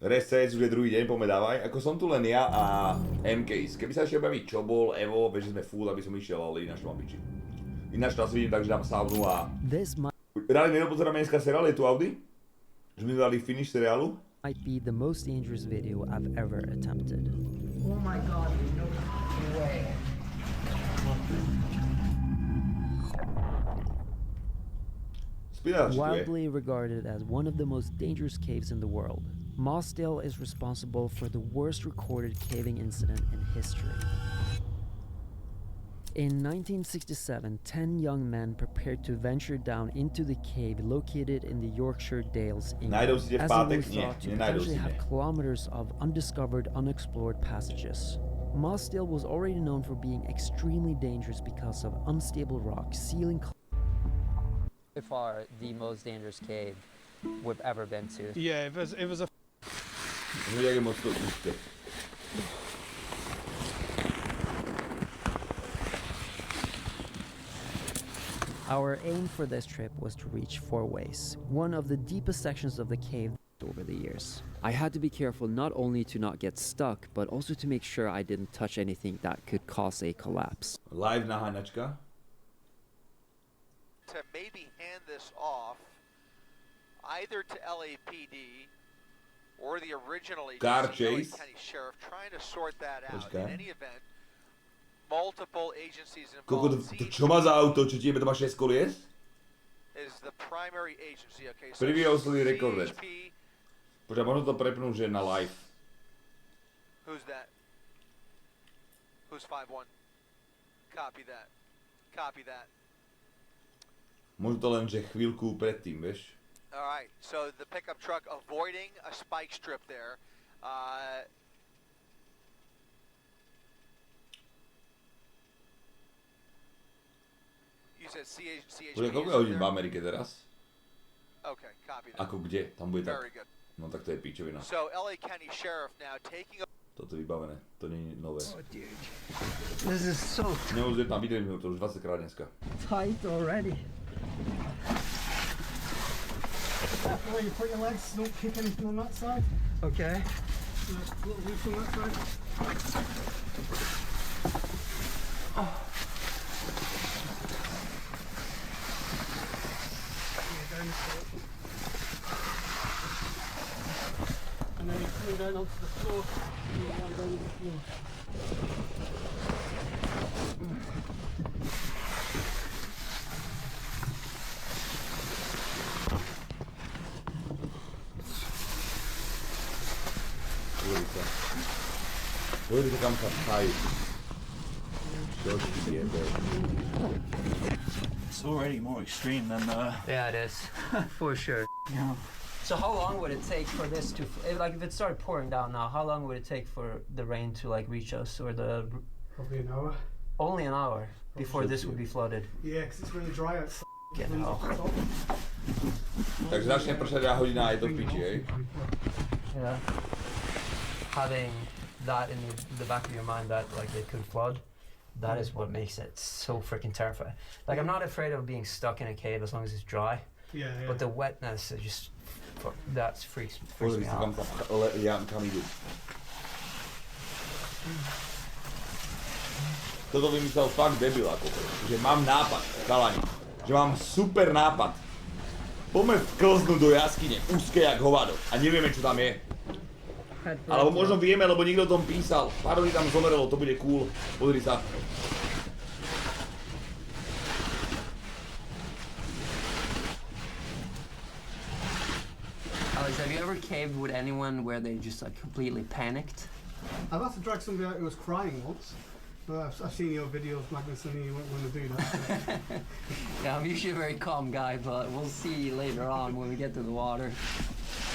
RESTT už je druhý deň, poďme dávaj. Ako som tu len ja a MKs. Keby sa ešte objaví čo bol, Evo, vieš, že sme full, aby som išiel, ale ináč to mám piči. Ináč to asi vidím tak, že dám saunu a... Reálne nedopozeráme dneska seriál, je tu Audi? Že my dali finish seriálu? Might be the most dangerous video I've ever attempted. Oh my god, no way. Widely regarded as one of the most dangerous caves in the world, Mossdale is responsible for the worst recorded caving incident in history. In 1967, 10 young men prepared to venture down into the cave located in the Yorkshire Dales, England, as they were thought to potentially have kilometers of undiscovered, unexplored passages. Mossdale was already known for being extremely dangerous because of unstable rock, sealing. By far the most dangerous cave we've ever been to. Yeah, it was a. Our aim for this trip was to reach Four Ways, one of the deepest sections of the cave over the years. I had to be careful not only to not get stuck, but also to make sure I didn't touch anything that could cause a collapse. Live naháňačka. To maybe hand this off either to LAPD or the original agency, LA County Sheriff, trying to sort that out. In any event, multiple agencies involved. Čo má za auto? Čo ti jebe, to má 6 kolies? Is the primary agency, okay, so Previously recorded. Počkaj, možno to prepnú, že na live. Who's that? Who's 5-1? Copy that. Copy that. Možno to len, že chvíľku predtým, vieš? Alright, so the pickup truck avoiding a spike strip there. You said CHP. Bude koľko hodín v Amerike teraz? Okay, copy that. Ako kde? Tam bude tak. Very good. No tak to je píčovina. So LA County Sheriff now taking a... Toto je vybavené, to nie je nové. Oh, dude. This is so Neuzde tam videli to už 20 krát dneska. tight already. That way you put your legs, don't kick anything on that side. Okay. So a little loose on that side. Oh. And then you come down onto the floor. And you land down the floor. Pojďte kam tam tají. It's already more extreme than Yeah, it is. For sure. Yeah. So how long would it take for this to, like if it started pouring down now, how long would it take for the rain to like reach us, or the... Probably an hour. Only an hour before this would be flooded. Yeah, because it's really dry outside. Get hell. Takže začne pršať a hodina a je to v piči, hej? Yeah. Having that in the back of your mind that like it could flood, that is what makes it so freaking terrifying. Like I'm not afraid of being stuck in a cave as long as it's dry. Yeah, yeah. But the wetness is just, that freaks me out. Kam kam idú. Toto vymyslel fakt debil, ako, že mám nápad, chalani, že mám super nápad. Poďme vklznúť do jaskyne, úzke jak hovado, a nevieme, čo tam je. Alebo možno vieme, lebo niekto o tom písal. Pár ľudí tam zomrelo, to bude cool. Pozri sa. Alex, have you ever caved with anyone where they just like completely panicked? I've had to drag somebody out who was crying once. But I've seen your videos, Magnus, and you won't want to do that. So. Yeah, I'm usually a very calm guy, but we'll see later on when we get to the water.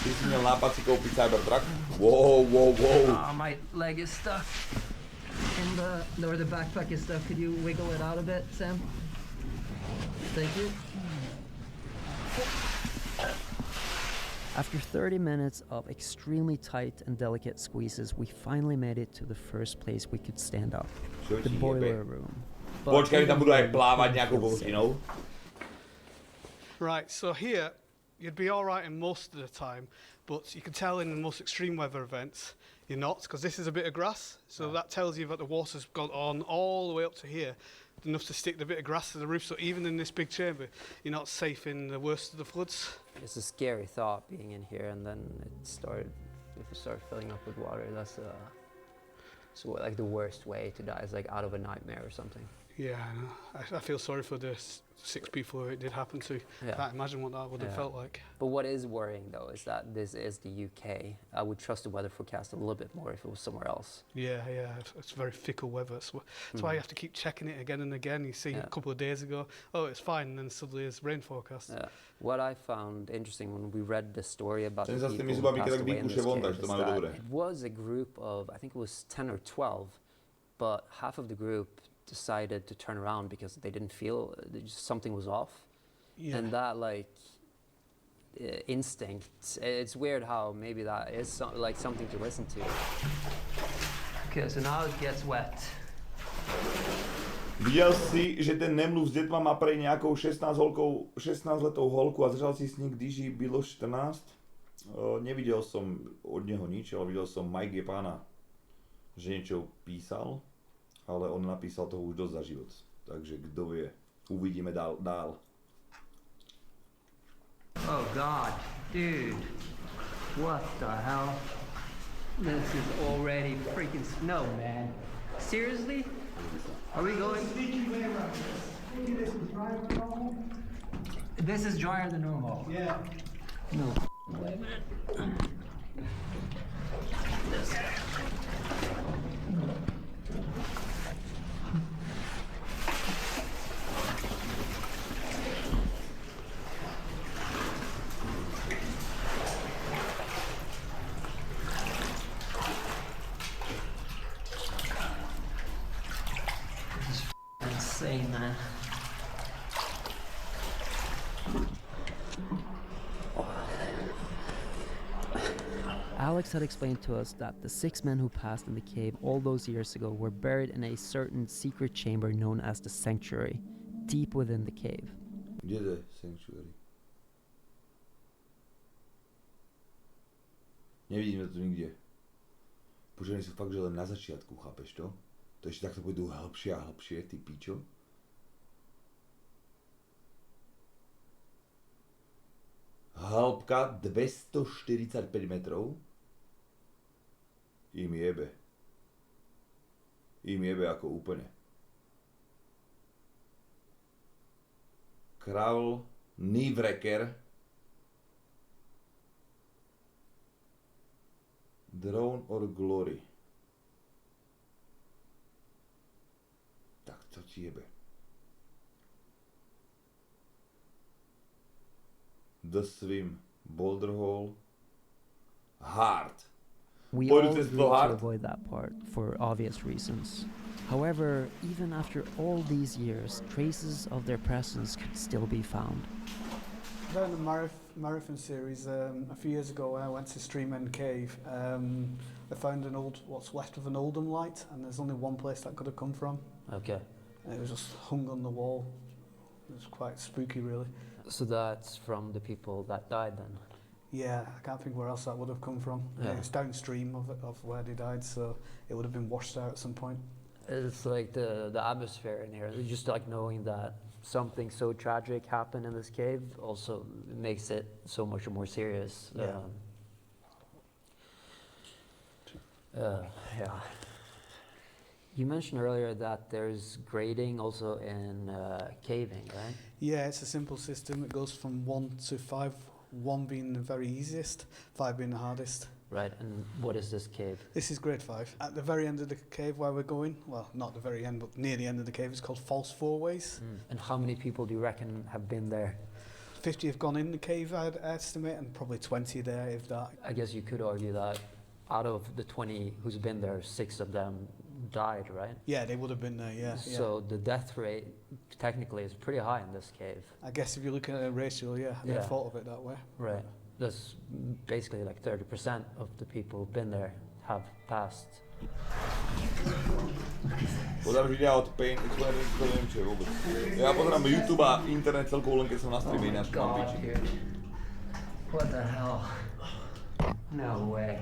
Ty si měl nápad si koupit Cybertruck? Wow, wow, wow. Oh, my leg is stuck. And or the backpack is stuck. Could you wiggle it out a bit, Sam? Thank you. After 30 minutes of extremely tight and delicate squeezes, we finally made it to the first place we could stand up, the boiler room. Počkaj, tam budú aj plávať nejakou voltinou. Right, so here you'd be all right in most of the time, but you can tell in the most extreme weather events you're not, because this is a bit of grass, so that tells you that the water's gone on all the way up to here, enough to stick the bit of grass to the roof, so even in this big chamber, you're not safe in the worst of the floods. It's a scary thought being in here, and then it started filling up with water. That's so like the worst way to die is like out of a nightmare or something. Yeah, I know. I feel sorry for the 6 people who it did happen to. I can't imagine what that would have felt like. But what is worrying though is that this is the UK. I would trust the weather forecast a little bit more if it was somewhere else. Yeah, it's very fickle weather. That's why you have to keep checking it again and again. You see a couple of days ago, oh, it's fine, and then suddenly it's rain forecast. Yeah. What I found interesting when we read the story about the people who passed away in this cave is that it was a group of, I think it was 10 or 12, but half of the group decided to turn around because they didn't feel something was off. And that like instinct, it's weird how maybe that is like something to listen to. Okay, so now it gets wet. Viděl si, že ten nemluv s dětma má prej nějakou 16-letou holku a začal si s ní, když jí bylo 14? Nevidel som od něho nič, ale videl som Mike pána, že niečo písal. Ale on napísal toho už dosť za život. Takže kdo vie, uvidíme dál. Oh god, dude. What the hell? This is already freaking snow, man. Seriously? Are we going? This is drier than normal. Yeah. No. Wait a minute. This. Insane, man. Alex had explained to us that the 6 men who passed in the cave all those years ago were buried in a certain secret chamber known as the Sanctuary, deep within the cave. Kde je Sanctuary? Nevidíme to nikde. Počkej, sú fakt, že len na začiatku, chápeš to? To ešte takto pôjdu hlbšie a hlbšie, ty píčo. Hĺbka 245 metrov. Im jebe. Im jebe ako úplne. Král Nivreker. Throne or Glory. Tak to ti jebe. The Swim, Boulder Hole, Hard. We all agreed to avoid that part for obvious reasons. However, even after all these years, traces of their presence could still be found. During the marathon series, a few years ago when I went to Stream End Cave, I found what's left of an Oldham light, and there's only one place that could have come from. Okay. And it was just hung on the wall. It was quite spooky, really. So that's from the people that died then? Yeah, I can't think where else that would have come from. Yeah. It's downstream of where they died, so it would have been washed out at some point. It's like the atmosphere in here, just like knowing that something so tragic happened in this cave also makes it so much more serious. Yeah. Yeah. You mentioned earlier that there's grading also in caving, right? Yeah, it's a simple system. It goes from 1 to 5, 1 being the very easiest, 5 being the hardest. Right, and what is this cave? This is grade 5. At the very end of the cave where we're going, well, not the very end, but near the end of the cave, it's called False Four Ways. And how many people do you reckon have been there? 50 have gone in the cave, I'd estimate, and probably 20 there, if that. I guess you could argue that out of the 20 who's been there, 6 of them died, right? Yeah, they would have been there, yeah. So the death rate technically is pretty high in this cave. I guess if you're looking at a ratio, yeah, I never thought of it that way. Right. That's basically like 30% of the people who've been there have passed. Pozerám videa od Pain, to neviem čo je vôbec. Ja pozerám YouTube a internet celkovo len keď som na streame, ináč mám piči. What the hell? No way.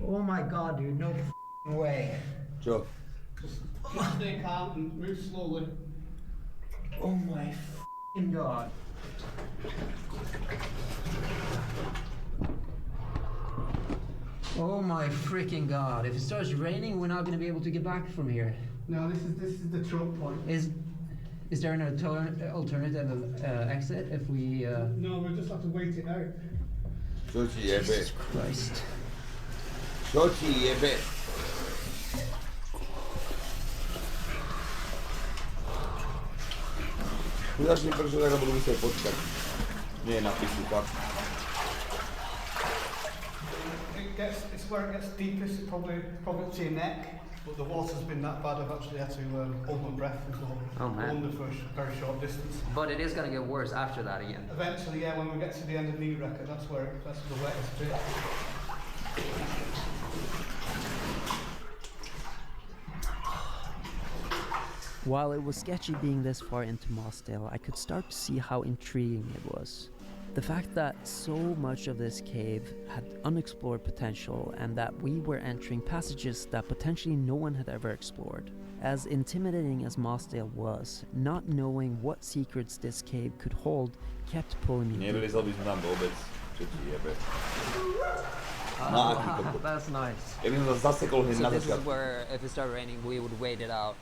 Oh my god, dude, no way. Čo? Just stay calm and move slowly. Oh my god. Oh my freaking god. If it starts raining, we're not going to be able to get back from here. No, this is the choke point. Is there an alternative exit if we... No, we'll just have to wait it out. Čo ti jebe? Jesus Christ. Čo ti jebe? Chudačný pršo, tak budu muset počkat. Nie na pisu, fakt. It's where it gets deepest, probably to your neck. But the water's been that bad, I've actually had to hold my breath and go under for a very short distance. But it is going to get worse after that again. Eventually, yeah, when we get to the end of knee record, that's the wettest bit. While it was sketchy being this far into Mossdale, I could start to see how intriguing it was. The fact that so much of this cave had unexplored potential and that we were entering passages that potentially no one had ever explored. As intimidating as Mossdale was, not knowing what secrets this cave could hold kept pulling me deep. That's nice. So this is where, if it started raining, we would wait it out.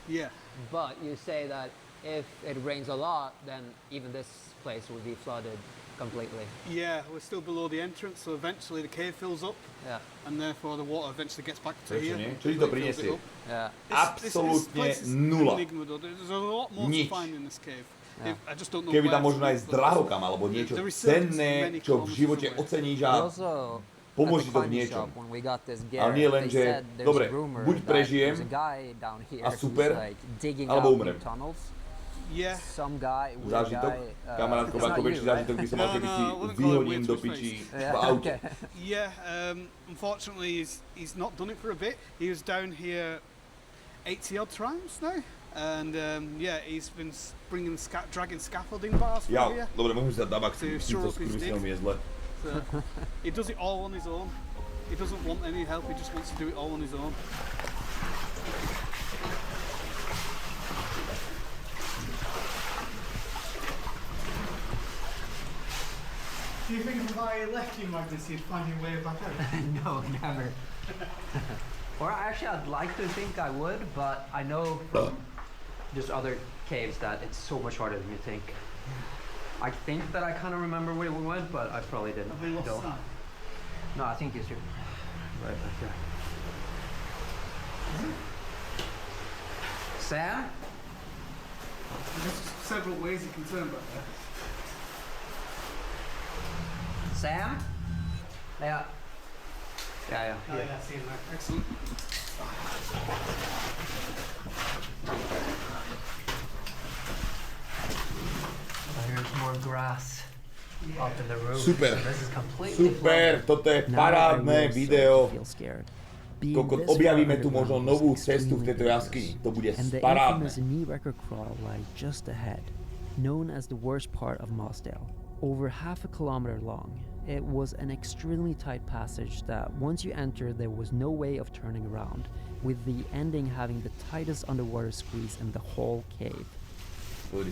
Yeah. But you say that if it rains a lot, then even this place would be flooded completely. Yeah, we're still below the entrance, so eventually the cave fills up. Yeah. And therefore the water eventually gets back to here. Čo ti to prinesie? Yeah. Absolútne nula. There's a lot more to find in this cave. Yeah. I just don't know Keby tam where možno to nájsť look, drahokam alebo niečo cenné, čo v živote oceníš a pomôže to v niečom. Ale nie len, že dobre, buď prežijem a super, alebo umrem. Yeah. Zážitok? Kamarátko, ako väčší zážitok by som mal, keby si vyhodím do pičí v aute. Yeah, unfortunately he's not done it for a bit. He was down here 80 odd times now. And yeah, he's been dragging scaffolding bars from here. Dobre, môžem si dať tabak, s týmto skurvysňom je zle. He does it all on his own. He doesn't want any help, he just wants to do it all on his own. Do you think if I left you, Magnus, you'd find your way back out? No, never. Or actually, I'd like to think I would, but I know from just other caves that it's so much harder than you think. I think that I kind of remember where we went, but I probably didn't. Have we lost that? No, I think it's right back there. Sam? There's several ways you can turn back there. Sam? Yeah. Yeah. Oh, yeah, I see him there. Excellent. Here's more grass up in the roof. Super. This is completely Super, toto je parádne video. Kokot, objavíme tu možno novú cestu v tejto jaskyni. To bude parádne. Just ahead, known as the worst part of Mossdale. Over half a kilometer long, it was an extremely tight passage that once you entered there was no way of turning around, with the ending having the tightest underwater squeeze in the whole cave. Oh,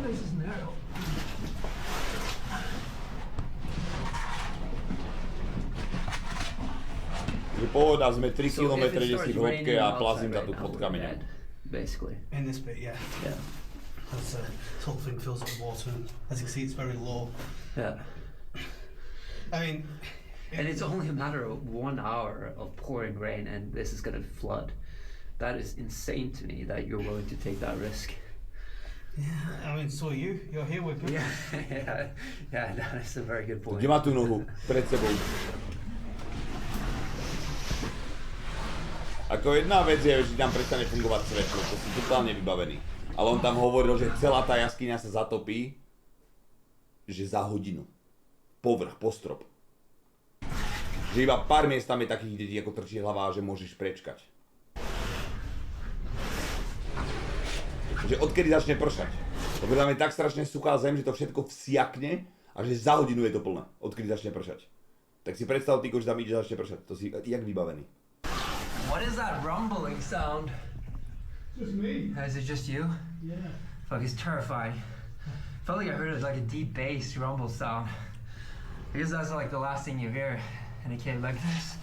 this is narrow. Pohoda, sme 3 km v hĺbke a plazím za tu pod kameňom. Basically. In this bit, yeah. Yeah. This whole thing fills up with water, and as you can see, it's very low. Yeah. I mean, and it's only a matter of 1 hour of pouring rain, and this is gonna flood. That is insane to me that you're willing to take that risk. Yeah, I mean, so are you. You're here with me. Yeah, that is a very good point. Kde má tú nohu? Pred sebou. Ako jedna vec je, že tam prestane fungovať svetlo, to som totálne vybavený. Ale on tam hovoril, že celá tá jaskyňa sa zatopí, že za hodinu. Povrch, postrop. Že iba pár miest tam je takých detí, ako trčí hlava, že môžeš prečkať. Že odkedy začne pršať. Lebo tam je tak strašne suchá zem, že to všetko vsiakne a že za hodinu je to plné, odkedy začne pršať. Tak si predstav, Týko, že tam ide začne pršať. To si jak vybavený. What is that rumbling sound? Just me. Is it just you? Yeah. Fuck, it's terrifying. Felt like I heard it like a deep bass rumble sound. I guess that's like the last thing you hear in a cave like this.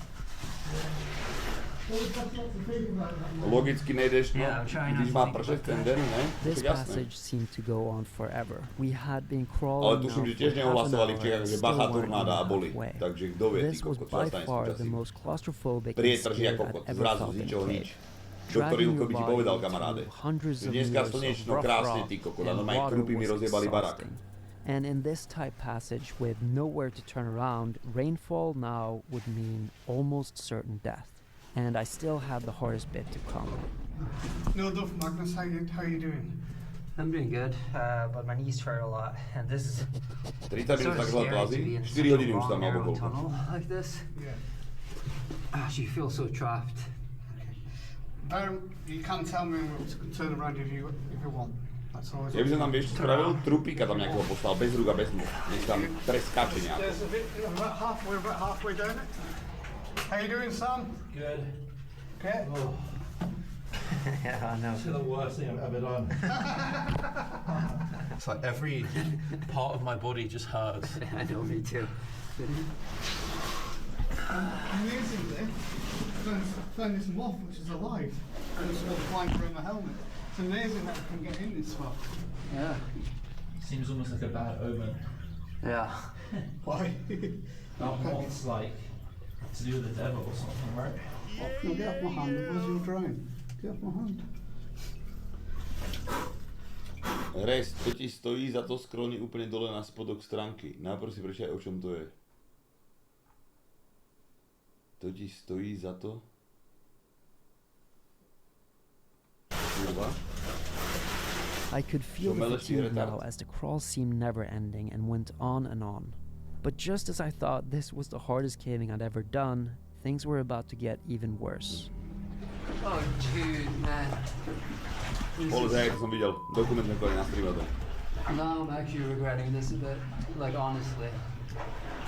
Logicky nejdeš, no, když má pršet ten den, ne? This passage seemed to go on forever. We had been crawling now for half an hour and still weren't halfway. This was by far the most claustrophobic and scary I'd ever felt in a cave. Dragging your body through hundreds of meters of rough rock and water was exhausting. And in this tight passage with nowhere to turn around, rainfall now would mean almost certain death. And I still had the hardest bit to come. No, Duff, Magnus, how are you doing? I'm doing good, but my knees hurt a lot, and this is 30 minút takhle plazí, 4 hodiny už tam alebo koľko. Like this. Yeah. You feel so trapped. You can tell me to turn around if you want. That's always. Ja by som tam vieš spravil trupíka tam nejakého poslal, bez rúk a bez nôh. Nech tam preskáče nejako. We're about halfway down it. How you doing, Sam? Good. Okay. Oh. Yeah, I know. It's the worst thing I've ever done. It's like every part of my body just hurts. I know, me too. Amazingly, I found this moth which is alive. And it's all flying through my helmet. It's amazing that I can get in this spot. Yeah. Seems almost like a bad omen. Yeah. Why? That moth's like to do with the devil or something, right? Oh, no, get off my hand, otherwise you'll drown. Get off my hand. Rest, to ti stojí za to, scrollni úplne dole na spodok stránky. Najprv si prečítaj, o čom to je. To ti stojí za to? Kurva. I could feel the fatigue now as the crawl seemed never-ending and went on and on. But just as I thought this was the hardest caving I'd ever done, things were about to get even worse. Oh, dude, man. Jak som videl, dokument na streamu. No, I'm actually regretting this a bit, like honestly.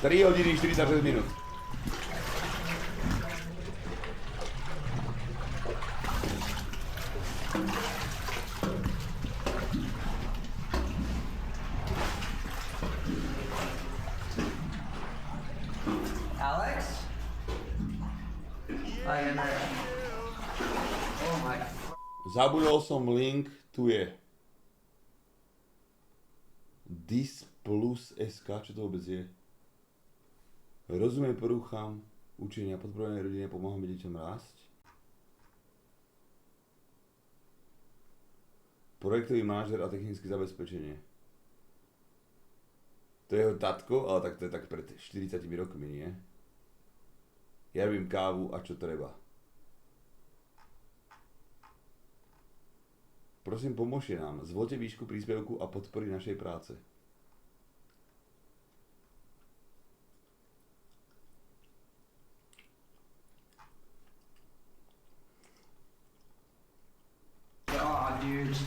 3 hodiny 46 minút. Alex? Oh my. Zabudol som link, tu je. Dis plus SK, čo to vôbec je? Rozumiem poruchám učenia, podporované rodine, pomáhame deťom rásť. Projektový manažer a technické zabezpečenie. To je jeho tatko, ale tak to je tak pred 40 rokmi, nie? Ja robím kávu a čo treba. Prosím, pomôžte nám. Zvolte výšku príspevku a podpory našej práce. God, dude.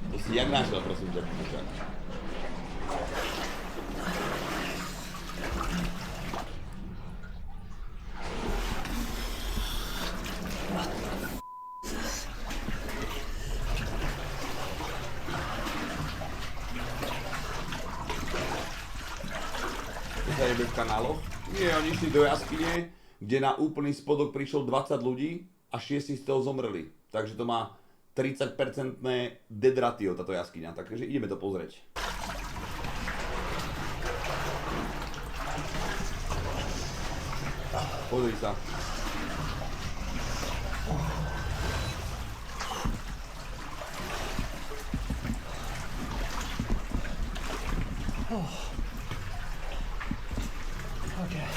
To si jak našiel, prosím ťa, Kučák? V kanáloch. Nie, oni šli do jaskyne, kde na úplný spodok prišlo 20 ľudí a 6 z toho zomreli. Takže to má 30% dead ratio táto jaskyňa, takže ideme to pozrieť. Pozri sa. Okay.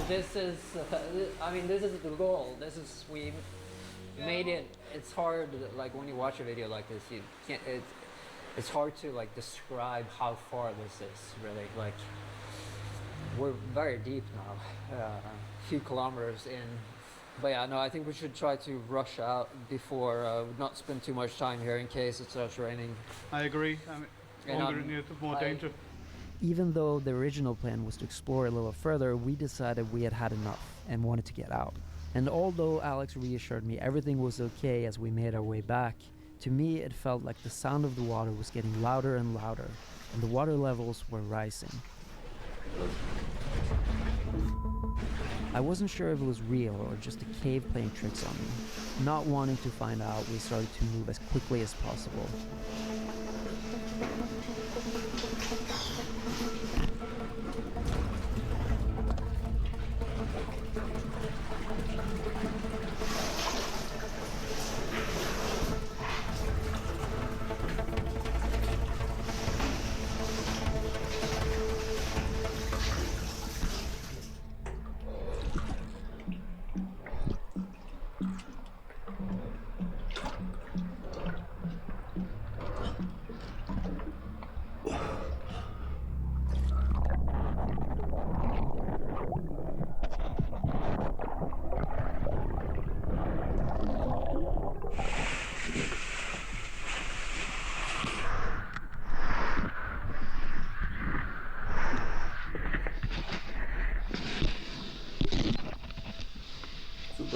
this is, I mean, this is the goal. This is, we made it, it's hard, like when you watch a video like this, you can't, it's hard to like describe how far this is, really. Like, we're very deep now, a few kilometers in. But yeah, no, I think we should try to rush out before, not spend too much time here in case it starts raining. I agree. I mean, longer in here, the more danger. Even though the original plan was to explore a little further, we decided we had had enough and wanted to get out. And although Alex reassured me everything was okay as we made our way back, to me it felt like the sound of the water was getting louder and louder, and the water levels were rising. I wasn't sure if it was real or just a cave playing tricks on me. Not wanting to find out, we started to move as quickly as possible.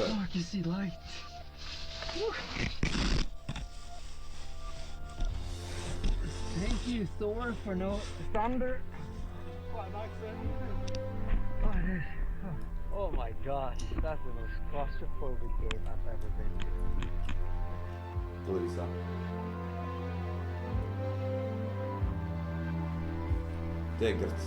Oh, I can see light. Thank you, Thor, for no thunder. Oh my gosh, that's the most claustrophobic cave I've ever been to. Tulisa. Tegrc.